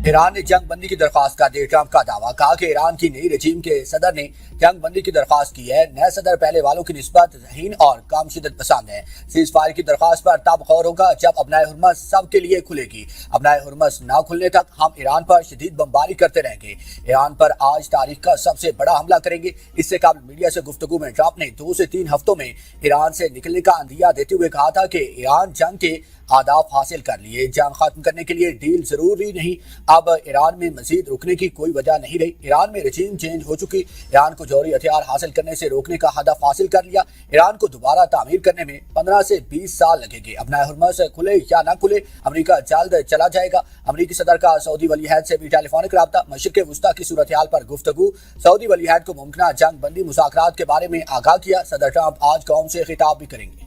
ایران نے جنگ بندی کی درخواست کا دیا ٹرمپ کا دعویٰ، کہا کہ ایران کی نئی رجیم کے صدر نے جنگ بندی کی درخواست کی ہے۔ نئے صدر پہلے والوں کی نسبت ذہین اور کم شدت پسند ہے۔ سیز فائر کی درخواست پر تب غور ہوگا جب ابنائے حرمت سب کے لیے کھلے گی۔ ابنائے حرمت نہ کھلنے تک ہم ایران پر شدید بمباری کرتے رہیں گے۔ ایران پر آج تاریخ کا سب سے بڑا حملہ کریں گے۔ اس سے قبل میڈیا سے گفتگو میں ٹرمپ نے 2 سے 3 ہفتوں میں ایران سے نکلنے کا عندیہ دیتے ہوئے کہا تھا کہ ایران جنگ کے اہداف حاصل کر لیے، جنگ ختم کرنے کے لیے ڈیل ضروری نہیں، اب ایران میں مزید رکنے کی کوئی وجہ نہیں رہی۔ ایران میں رجیم چینج ہو چکی، ایران کو جوہری ہتھیار حاصل کرنے سے روکنے کا ہدف حاصل کر لیا۔ ایران کو دوبارہ تعمیر کرنے میں 15 سے 20 سال لگیں گے۔ ابنائے حرمت سے کھلے یا نہ کھلے، امریکہ جلد چلا جائے گا۔ امریکی صدر کا سعودی ولی عہد سے بھی ٹیلی فونک رابطہ، مشرق وسطیٰ کی صورتحال پر گفتگو، سعودی ولی عہد کو ممکنہ جنگ بندی مذاکرات کے بارے میں آگاہ کیا۔ صدر ٹرمپ آج قوم سے خطاب بھی کریں گے۔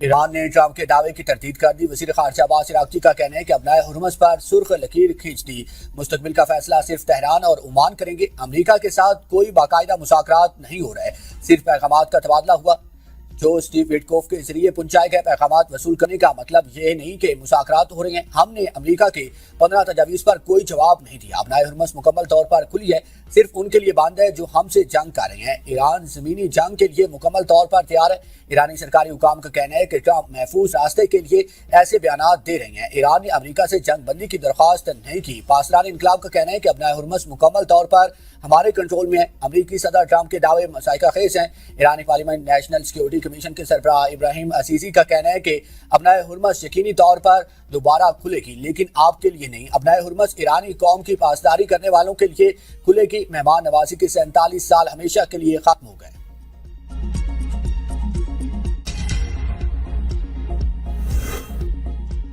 ایران نے ٹرمپ کے دعوے کی تردید کر دی۔ وزیر خارجہ عباس عراقچی کا کہنا ہے کہ ابنائے حرمت پر سرخ لکیر کھینچ دی، مستقبل کا فیصلہ صرف تہران اور عمان کریں گے۔ امریکہ کے ساتھ کوئی باقاعدہ مذاکرات نہیں ہو رہے، صرف پیغامات کا تبادلہ ہوا جو اسٹیو وٹکوف کے ذریعے پہنچائے گئے پیغامات وصول کرنے کا مطلب یہ نہیں کہ مذاکرات ہو رہے ہیں۔ ہم نے امریکہ کے 15 تجاویز پر کوئی جواب نہیں دیا۔ ابنائے حرمت مکمل طور پر کھلی ہے، صرف ان کے لیے بند ہے جو ہم سے جنگ کر رہے ہیں۔ ایران زمینی جنگ کے لیے مکمل طور پر تیار ہے۔ ایرانی سرکاری حکام کا کہنا ہے کہ ٹرمپ محفوظ راستے کے لیے ایسے بیانات دے رہے ہیں۔ ایران نے امریکہ سے جنگ بندی کی درخواست نہیں کی۔ پاسداران انقلاب کا کہنا ہے کہ ابنائے حرمت مکمل طور پر ہمارے کنٹرول میں ہے۔ امریکی صدر ٹرمپ کے دعوے مسائقہ خیز ہیں۔ ایرانی پارلیمنٹ نیشنل سیکیورٹی کمیشن کے سربراہ ابراہیم عزیزی کا کہنا ہے کہ ابنائے حرمت یقینی طور پر دوبارہ کھلے گی، لیکن آپ کے لیے نہیں۔ ابنائے حرمت ایرانی قوم کی پاسداری کرنے والوں کے لیے کھلے گی۔ مہمان نوازی کے 47 سال ہمیشہ کے لیے ختم ہو گئے۔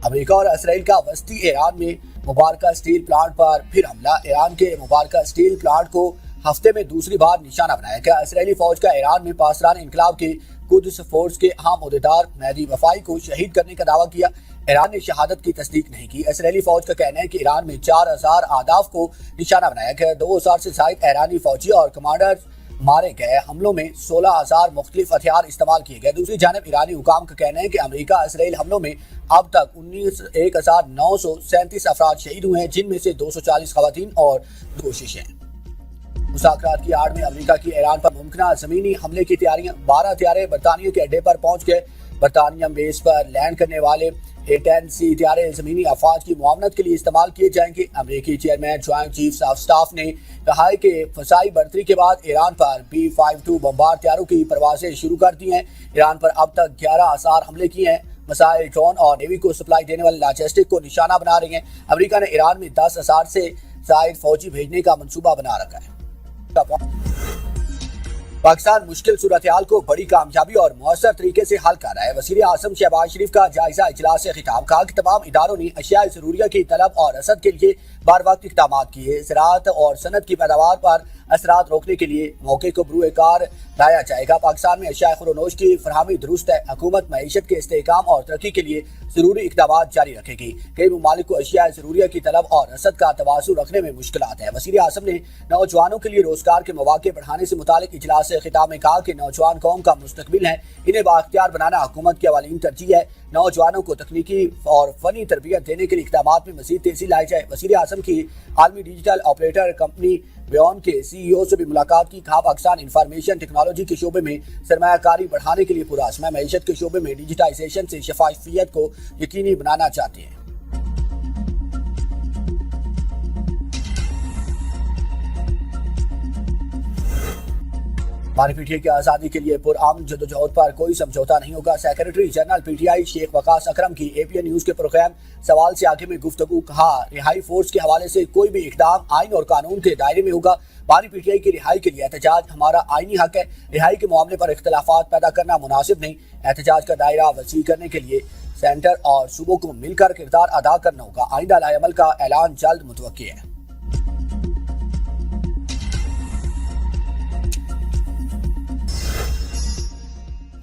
امریکہ اور اسرائیل کا وسطی ایران میں مبارکہ اسٹیل پلانٹ پر پھر حملہ۔ ایران کے مبارکہ اسٹیل پلانٹ کو ہفتے میں دوسری بار نشانہ بنایا گیا۔ اسرائیلی فوج کا ایران میں پاسداران انقلاب کے قدس فورس کے اہم عہدیدار مہدی وفائی کو شہید کرنے کا دعویٰ کیا۔ ایران نے شہادت کی تصدیق نہیں کی۔ اسرائیلی فوج کا کہنا ہے کہ ایران میں 4000 اہداف کو نشانہ بنایا گیا۔ 2000 سے زائد ایرانی فوجی اور کمانڈر مارے گئے۔ حملوں میں 16000 مختلف ہتھیار استعمال کیے گئے۔ دوسری جانب ایرانی حکام کا کہنا ہے کہ امریکہ اسرائیل حملوں میں اب تک 1937 افراد شہید ہوئے ہیں، جن میں سے 240 خواتین اور 2 کوشش ہیں۔ مذاکرات کی آڑ میں امریکہ کی ایران پر ممکنہ زمینی حملے کی تیاریاں۔ 12 طیارے برطانیہ کے اڈے پر پہنچ گئے۔ برطانیہ بیس پر لینڈ کرنے والے A-10C طیارے زمینی افواج کی معاونت کے لیے استعمال کیے جائیں گے۔ امریکی chairman joint chiefs of staff نے کہا ہے کہ فضائی برتری کے بعد ایران پر B-52 بمبار طیاروں کی پروازیں شروع کر دی ہیں۔ ایران پر اب تک 11 آثار حملے کیے ہیں۔ مسائل ڈرون اور نیوی کو سپلائی دینے والے لاجسٹک کو نشانہ بنا رہی ہیں۔ امریکہ نے ایران میں 10,000 سے زائد فوجی بھیجنے کا منصوبہ بنا رکھا ہے۔ پاکستان مشکل صورتحال کو بڑی کامیابی اور مؤثر طریقے سے حل کر رہا ہے۔ وزیر اعظم شہباز شریف کا جائزہ اجلاس سے خطاب، کہا کہ تمام اداروں نے اشیاء ضروریہ کی طلب اور رسد کے لیے بر وقت اقدامات کیے۔ زراعت اور صنعت کی پیداوار پر اثرات روکنے کے لیے موقع کو بروئے کار لایا جائے گا۔ پاکستان میں اشیاء خورونوش کی فراہمی درست ہے۔ حکومت معیشت کے استحکام اور ترقی کے لیے ضروری اقدامات جاری رکھے گی۔ کئی ممالک کو اشیاء ضروریہ کی طلب اور رسد کا توازن رکھنے میں مشکلات ہیں۔ وزیر اعظم نے نوجوانوں کے لیے روزگار کے مواقع بڑھانے سے متعلق اجلاس سے خطاب میں کہا کہ نوجوان قوم کا مستقبل ہے، انہیں بااختیار بنانا حکومت کی اولین ترجیح ہے۔ نوجوانوں کو تکنیکی اور فنی تربیت دینے کے لیے اقدامات میں مزید تیزی لائی جائے۔ وزیر اعظم کی عالمی ڈیجیٹل آپریٹر کمپنی بیون کے CEO سے بھی ملاقات کی، کہا پاکستان انفارمیشن ٹیکنالوجی کے شعبے میں سرمایہ کاری بڑھانے کے لیے پرعزم ہے، معیشت کے شعبے میں ڈیجیٹائزیشن سے شفافیت کو یقینی بنانا چاہتے ہیں۔ ہماری پی ٹی آئی کی آزادی کے لیے پرامن جدوجہد پر کوئی سمجھوتا نہیں ہوگا۔ Secretary general P T I شیخ وقاص اکرم کی APN نیوز کے پروگرام سوال سے آگے میں گفتگو، کہا رہائی فورس کے حوالے سے کوئی بھی اقدام آئین اور قانون کے دائرے میں ہوگا۔ ہماری پی ٹی آئی کی رہائی کے لیے احتجاج ہمارا آئینی حق ہے۔ رہائی کے معاملے پر اختلافات پیدا کرنا مناسب نہیں۔ احتجاج کا دائرہ وسیع کرنے کے لیے سینٹر اور صوبوں کو مل کر کردار ادا کرنا ہوگا۔ آئندہ لائے عمل کا اعلان جلد متوقع ہے۔